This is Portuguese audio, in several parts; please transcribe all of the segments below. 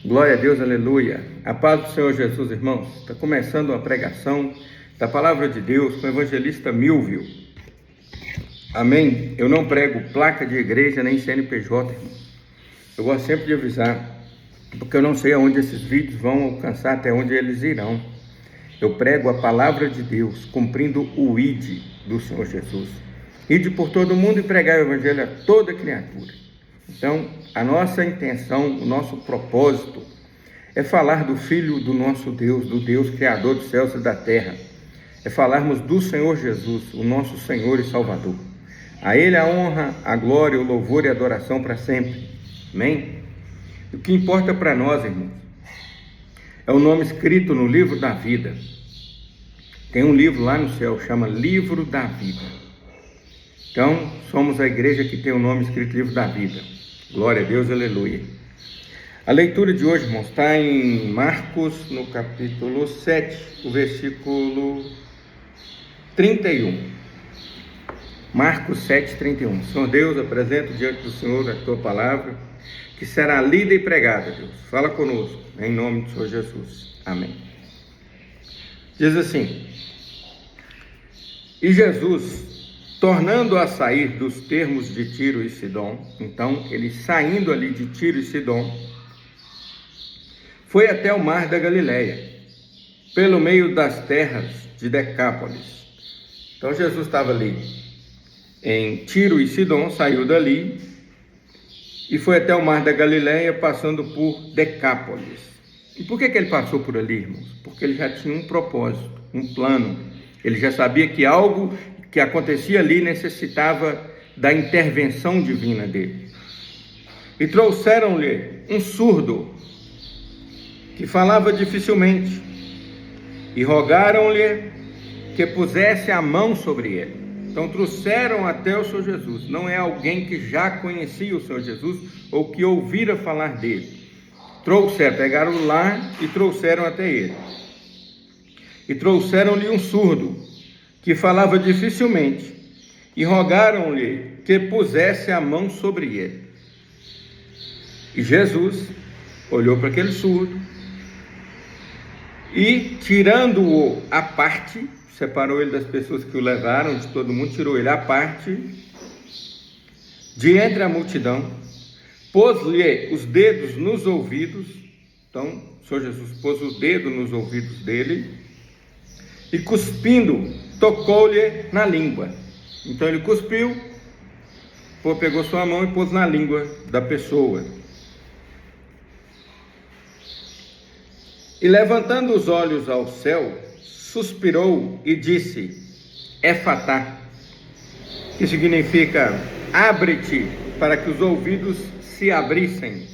Glória a Deus, aleluia. A paz do Senhor Jesus, irmãos. Está começando uma pregação da palavra de Deus com o evangelista Milvio. Amém? Eu não prego placa de igreja nem CNPJ, irmão. Eu gosto sempre de avisar, porque eu não sei aonde esses vídeos vão alcançar, até onde eles irão. Eu prego a palavra de Deus, cumprindo o ID do Senhor Jesus. Ide por todo mundo e pregar o evangelho a toda criatura. Então, a nossa intenção, o nosso propósito é falar do Filho do nosso Deus, do Deus Criador dos céus e da terra. É falarmos do Senhor Jesus, o nosso Senhor e Salvador. A Ele a honra, a glória, o louvor e a adoração para sempre. Amém? O que importa para nós, irmãos, é o nome escrito no livro da vida. Tem um livro lá no céu, chama Livro da Vida. Então, somos a igreja que tem o nome escrito Livro da Vida. Glória a Deus, aleluia. A leitura de hoje, irmãos, está em Marcos, no capítulo 7, o versículo 31. Marcos 7, 31. Senhor Deus, apresento diante do Senhor a tua palavra, que será lida e pregada, Deus. Fala conosco, em nome do Senhor Jesus. Amém. Diz assim: E Jesus, tornando a sair dos termos de Tiro e Sidom, então ele saindo ali de Tiro e Sidom, foi até o mar da Galileia, pelo meio das terras de Decápolis. Então Jesus estava ali em Tiro e Sidom, saiu dali e foi até o mar da Galileia, passando por Decápolis. E por que ele passou por ali, irmãos? Porque ele já tinha um propósito, um plano. Ele já sabia que algo que acontecia ali necessitava da intervenção divina dele. E trouxeram-lhe um surdo que falava dificilmente e rogaram-lhe que pusesse a mão sobre ele. Então trouxeram até o Senhor Jesus. Não é alguém que já conhecia o Senhor Jesus ou que ouvira falar dele. Trouxeram, pegaram lá e trouxeram até ele. E trouxeram-lhe um surdo que falava dificilmente, e rogaram-lhe que pusesse a mão sobre ele. E Jesus olhou para aquele surdo, e tirando-o à parte, separou ele das pessoas que o levaram, de todo mundo, tirou ele à parte, de entre a multidão, pôs-lhe os dedos nos ouvidos. Então, o Senhor Jesus pôs o dedo nos ouvidos dele, e cuspindo, tocou-lhe na língua. Então ele cuspiu, pegou sua mão e pôs na língua da pessoa. E levantando os olhos ao céu, suspirou e disse: Efatá, que significa abre-te, para que os ouvidos se abrissem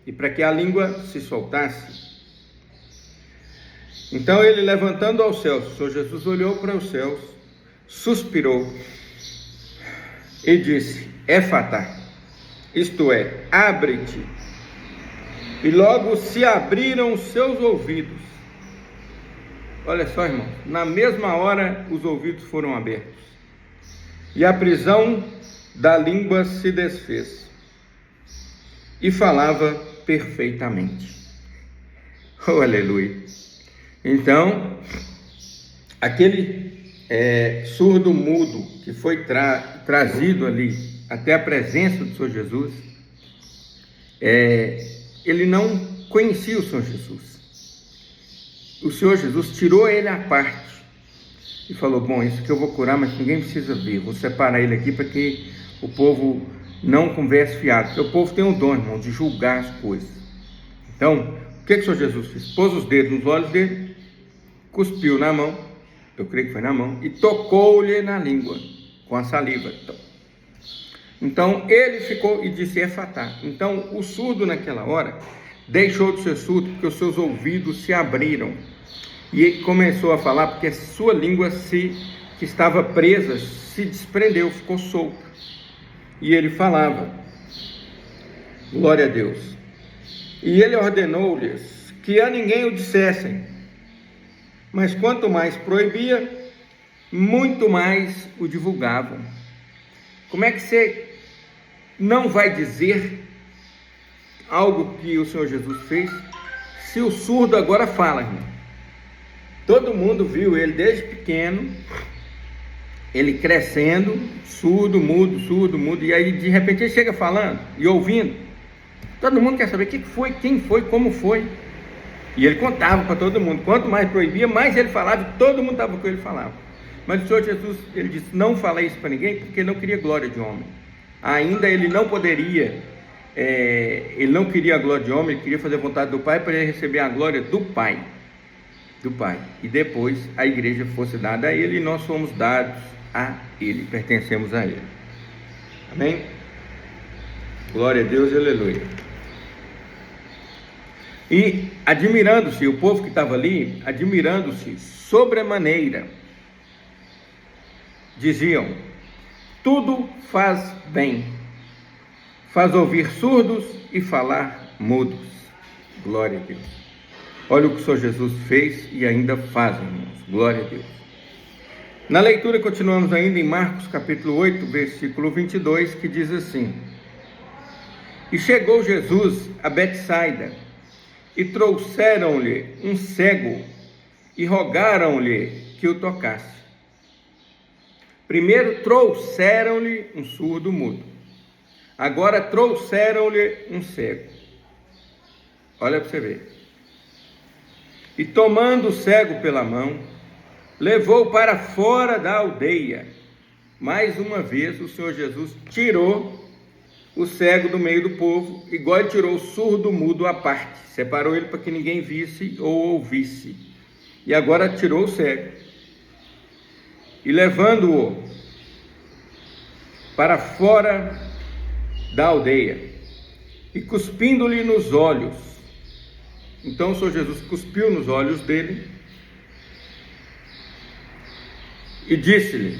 e para que a língua se soltasse. Então ele, levantando aos céus, o Senhor Jesus olhou para os céus, suspirou e disse: Efatá, isto é, abre-te. E logo se abriram os seus ouvidos. Olha só, irmão, na mesma hora os ouvidos foram abertos e a prisão da língua se desfez e falava perfeitamente. Oh, aleluia! Então, aquele surdo mudo que foi trazido ali até a presença do Senhor Jesus, ele não conhecia o Senhor Jesus. O Senhor Jesus tirou ele à parte e falou: bom, isso que eu vou curar, mas ninguém precisa ver, vou separar ele aqui para que o povo não converse fiado, porque o povo tem o dom, irmão, de julgar as coisas. Então, o que o Senhor Jesus fez? Pôs os dedos nos olhos dele, cuspiu na mão, eu creio que foi na mão, e tocou-lhe na língua, com a saliva. Então ele ficou e disse: Efatá. Então o surdo naquela hora deixou de ser surdo, porque os seus ouvidos se abriram, e ele começou a falar, porque a sua língua que estava presa, se desprendeu, ficou solta, e ele falava. Glória a Deus. E ele ordenou-lhes que a ninguém o dissessem, mas quanto mais proibia, muito mais o divulgavam. Como é que você não vai dizer algo que o Senhor Jesus fez. Se o surdo agora fala, irmão. Todo mundo viu ele desde pequeno, ele crescendo, surdo, mudo, e aí de repente ele chega falando e ouvindo. Todo mundo quer saber o que foi, quem foi, como foi. E ele contava para todo mundo. Quanto mais proibia, mais ele falava e todo mundo estava com ele falava. Mas o Senhor Jesus, ele disse, não falei isso para ninguém, porque ele não queria glória de homem. Ainda ele não poderia, ele não queria a glória de homem, ele queria fazer a vontade do Pai para ele receber a glória do Pai. E depois a igreja fosse dada a ele e nós fomos dados a ele, pertencemos a ele. Amém? Glória a Deus, aleluia. E admirando-se, o povo que estava ali, admirando-se sobremaneira, diziam, tudo faz bem, faz ouvir surdos e falar mudos. Glória a Deus. Olha o que o Senhor Jesus fez e ainda faz, irmãos. Glória a Deus. Na leitura continuamos ainda em Marcos capítulo 8, versículo 22, que diz assim: E chegou Jesus a Betsaida, e trouxeram-lhe um cego, e rogaram-lhe que o tocasse. Primeiro trouxeram-lhe um surdo mudo, agora trouxeram-lhe um cego. Olha para você ver. E tomando o cego pela mão, levou para fora da aldeia. Mais uma vez o Senhor Jesus tirou o cego do meio do povo, igual ele tirou o surdo mudo à parte, separou ele para que ninguém visse ou ouvisse, e agora tirou o cego, e levando-o para fora da aldeia, e cuspindo-lhe nos olhos. Então o Senhor Jesus cuspiu nos olhos dele, e disse-lhe,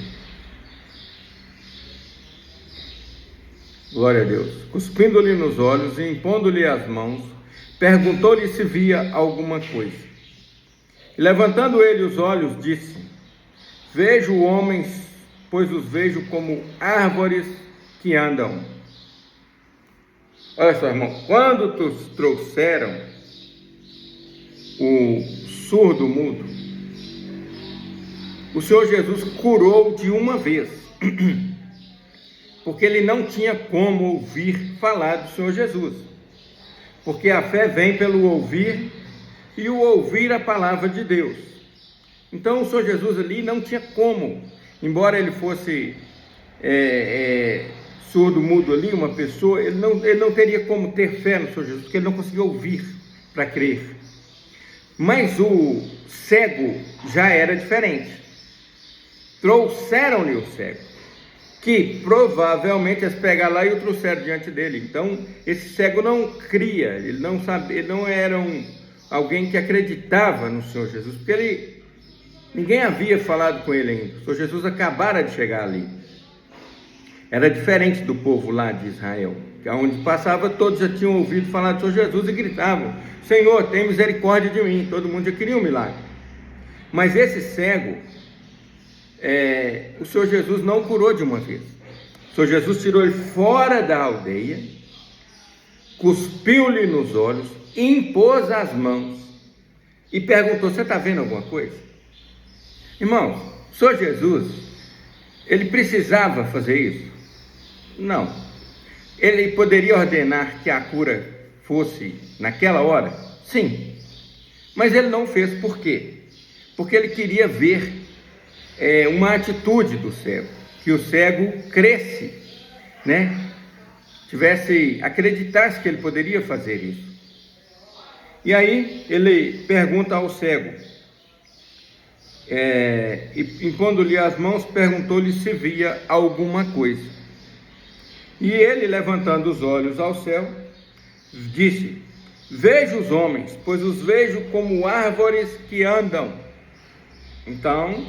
glória a Deus, cuspindo-lhe nos olhos e impondo-lhe as mãos, perguntou-lhe se via alguma coisa. E levantando ele os olhos, disse, vejo homens, pois os vejo como árvores que andam. Olha só, irmão, quando trouxeram o surdo mudo, o Senhor Jesus curou de uma vez, porque ele não tinha como ouvir falar do Senhor Jesus, porque a fé vem pelo ouvir, e o ouvir a palavra de Deus. Então o Senhor Jesus ali não tinha como, embora ele fosse surdo, mudo ali, uma pessoa, ele não teria como ter fé no Senhor Jesus, porque ele não conseguia ouvir para crer. Mas o cego já era diferente. Trouxeram-lhe o cego, que provavelmente eles pegaram lá e o trouxeram diante dele. Então esse cego não cria, ele não sabia, ele não era alguém que acreditava no Senhor Jesus, porque ninguém havia falado com ele ainda. O Senhor Jesus acabara de chegar ali. Era diferente do povo lá de Israel, que onde passava todos já tinham ouvido falar do Senhor Jesus e gritavam, Senhor, tem misericórdia de mim. Todo mundo já queria um milagre. Mas esse cego, o Senhor Jesus não curou de uma vez. O Senhor Jesus tirou ele fora da aldeia, cuspiu-lhe nos olhos, impôs as mãos e perguntou, você está vendo alguma coisa? Irmãos, o Senhor Jesus, ele precisava fazer isso? Não. Ele poderia ordenar que a cura fosse naquela hora? Sim. Mas ele não fez por quê? Porque ele queria ver uma atitude do cego, que o cego cresce, acreditasse que ele poderia fazer isso. E aí ele pergunta ao cego, e impondo-lhe as mãos, perguntou-lhe se via alguma coisa. E ele, levantando os olhos ao céu, disse, vejo os homens, pois os vejo como árvores que andam. Então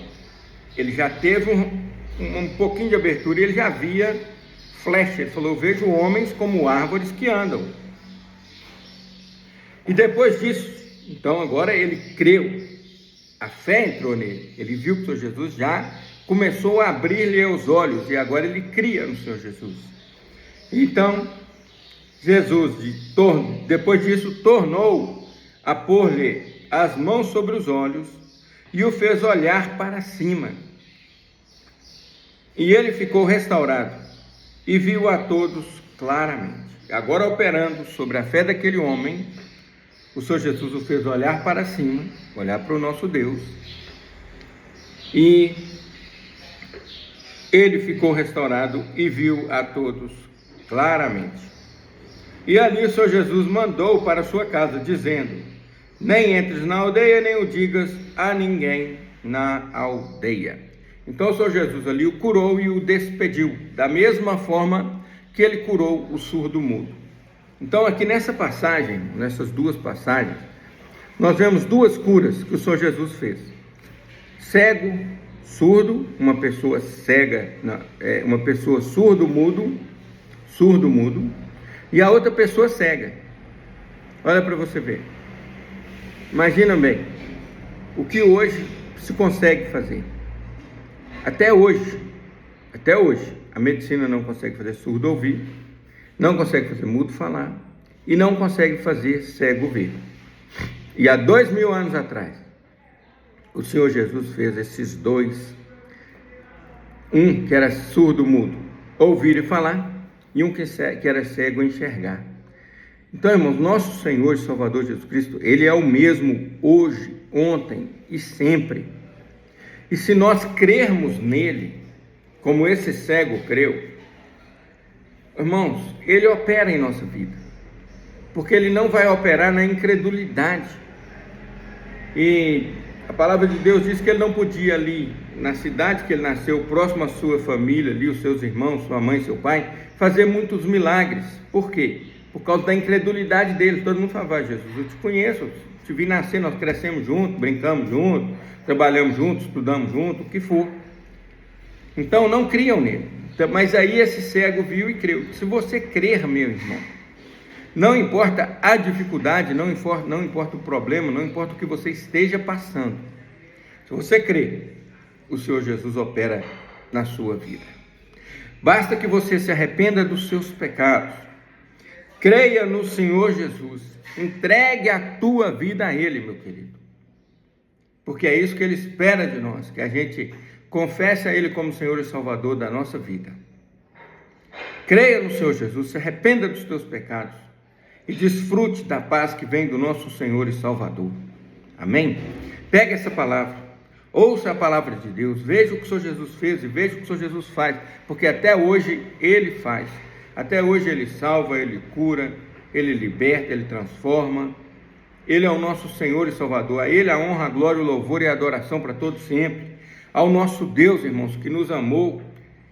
ele já teve um pouquinho de abertura, ele já via flecha, ele falou, vejo homens como árvores que andam. E depois disso, então agora ele creu, a fé entrou nele, ele viu que o Senhor Jesus já começou a abrir-lhe os olhos, e agora ele cria no Senhor Jesus. Então, depois disso, tornou a pôr-lhe as mãos sobre os olhos e o fez olhar para cima. E ele ficou restaurado e viu a todos claramente. Agora, operando sobre a fé daquele homem, o Senhor Jesus o fez olhar para cima, olhar para o nosso Deus, e ele ficou restaurado e viu a todos claramente. E ali o Senhor Jesus mandou para a sua casa, dizendo: nem entres na aldeia, nem o digas a ninguém na aldeia. Então o Senhor Jesus ali o curou e o despediu, da mesma forma que ele curou o surdo-mudo. Então aqui nessa passagem, nessas duas passagens, nós vemos duas curas que o Senhor Jesus fez. Cego, surdo, uma pessoa cega, uma pessoa surdo-mudo, e a outra pessoa cega. Olha para você ver. Imagina bem, o que hoje se consegue fazer. Até hoje, a medicina não consegue fazer surdo ouvir, não consegue fazer mudo falar e não consegue fazer cego ver. E há 2000 anos atrás, o Senhor Jesus fez esses dois, um que era surdo-mudo ouvir e falar, e um que era cego enxergar. Então, irmãos, nosso Senhor e Salvador Jesus Cristo, Ele é o mesmo hoje, ontem e sempre. E se nós crermos nele, como esse cego creu, irmãos, Ele opera em nossa vida, porque Ele não vai operar na incredulidade. E a palavra de Deus diz que Ele não podia ali, na cidade que Ele nasceu, próximo à sua família, ali os seus irmãos, sua mãe, seu pai, fazer muitos milagres. Por quê? Por causa da incredulidade dele. Todo mundo falava: Jesus, eu te conheço, te vi nascer, nós crescemos juntos, brincamos juntos, trabalhamos juntos, estudamos juntos, o que for. Então não criam nele. Mas aí esse cego viu e creu. Se você crer, meu irmão, não importa a dificuldade, não importa o problema, não importa o que você esteja passando, se você crer, o Senhor Jesus opera na sua vida. Basta que você se arrependa dos seus pecados, creia no Senhor Jesus, entregue a tua vida a Ele, meu querido, porque é isso que Ele espera de nós, que a gente confesse a Ele como Senhor e Salvador da nossa vida. Creia no Senhor Jesus, se arrependa dos teus pecados e desfrute da paz que vem do nosso Senhor e Salvador. Amém? Pegue essa palavra, ouça a palavra de Deus, veja o que o Senhor Jesus fez e veja o que o Senhor Jesus faz, porque até hoje Ele faz. Até hoje Ele salva, Ele cura, Ele liberta, Ele transforma. Ele é o nosso Senhor e Salvador. A Ele a honra, a glória, o louvor e a adoração para todos sempre. Ao nosso Deus, irmãos, que nos amou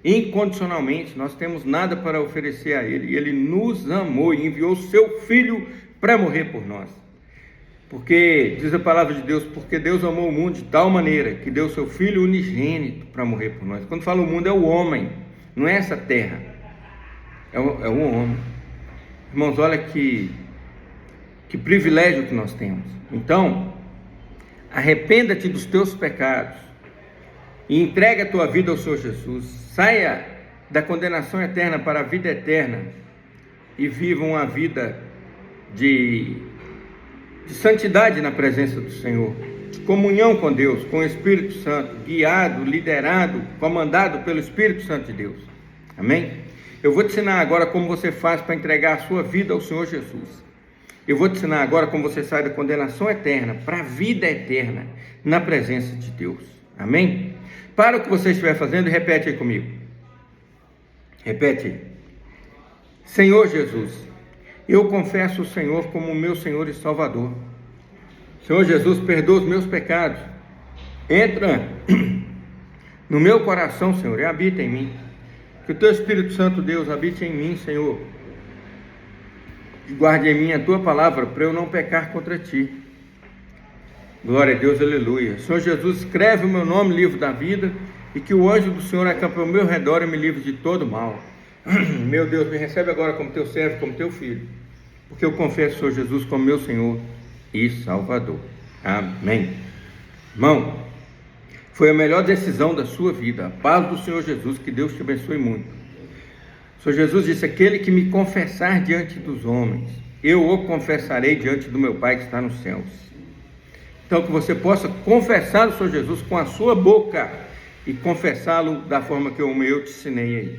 incondicionalmente. Nós temos nada para oferecer a Ele. Ele nos amou e enviou o Seu Filho para morrer por nós. Porque, diz a palavra de Deus, porque Deus amou o mundo de tal maneira que deu o Seu Filho unigênito para morrer por nós. Quando fala o mundo, é o homem, não é essa terra. É um homem. Irmãos, olha que privilégio que nós temos. Então, arrependa-te dos teus pecados e entregue a tua vida ao Senhor Jesus. Saia da condenação eterna para a vida eterna e viva uma vida de santidade na presença do Senhor, de comunhão com Deus, com o Espírito Santo, guiado, liderado, comandado pelo Espírito Santo de Deus. Amém? Eu vou te ensinar agora como você faz para entregar a sua vida ao Senhor Jesus. Eu vou te ensinar agora como você sai da condenação eterna para a vida eterna na presença de Deus. Amém? Para o que você estiver fazendo e repete aí comigo. Repete aí. Senhor Jesus, eu confesso o Senhor como meu Senhor e Salvador. Senhor Jesus, perdoa os meus pecados. Entra no meu coração, Senhor, e habita em mim. Que o Teu Espírito Santo, Deus, habite em mim, Senhor. E guarde em mim a Tua palavra, para eu não pecar contra Ti. Glória a Deus, aleluia. Senhor Jesus, escreve o meu nome no livro da vida, e que o anjo do Senhor acampe ao meu redor e me livre de todo mal. Meu Deus, me recebe agora como Teu servo, como Teu filho, porque eu confesso o Senhor Jesus como meu Senhor e Salvador. Amém. Irmão, foi a melhor decisão da sua vida. A paz do Senhor Jesus, que Deus te abençoe muito. O Senhor Jesus disse: aquele que me confessar diante dos homens, eu o confessarei diante do meu Pai que está nos céus. Então, que você possa confessar o Senhor Jesus com a sua boca e confessá-lo da forma que eu te ensinei aí.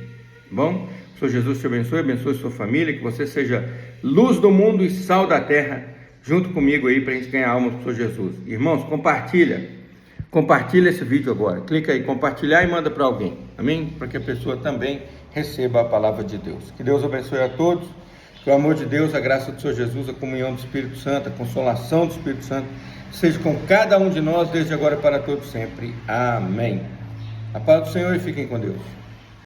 Bom? O Senhor Jesus te abençoe sua família, que você seja luz do mundo e sal da terra, junto comigo aí, para a gente ganhar almas para o Senhor Jesus. Irmãos, compartilha esse vídeo agora. Clica aí, compartilhar e manda para alguém. Amém? Para que a pessoa também receba a palavra de Deus. Que Deus abençoe a todos. Que o amor de Deus, a graça do Senhor Jesus, a comunhão do Espírito Santo, a consolação do Espírito Santo, seja com cada um de nós, desde agora para todos sempre. Amém. A paz do Senhor e fiquem com Deus.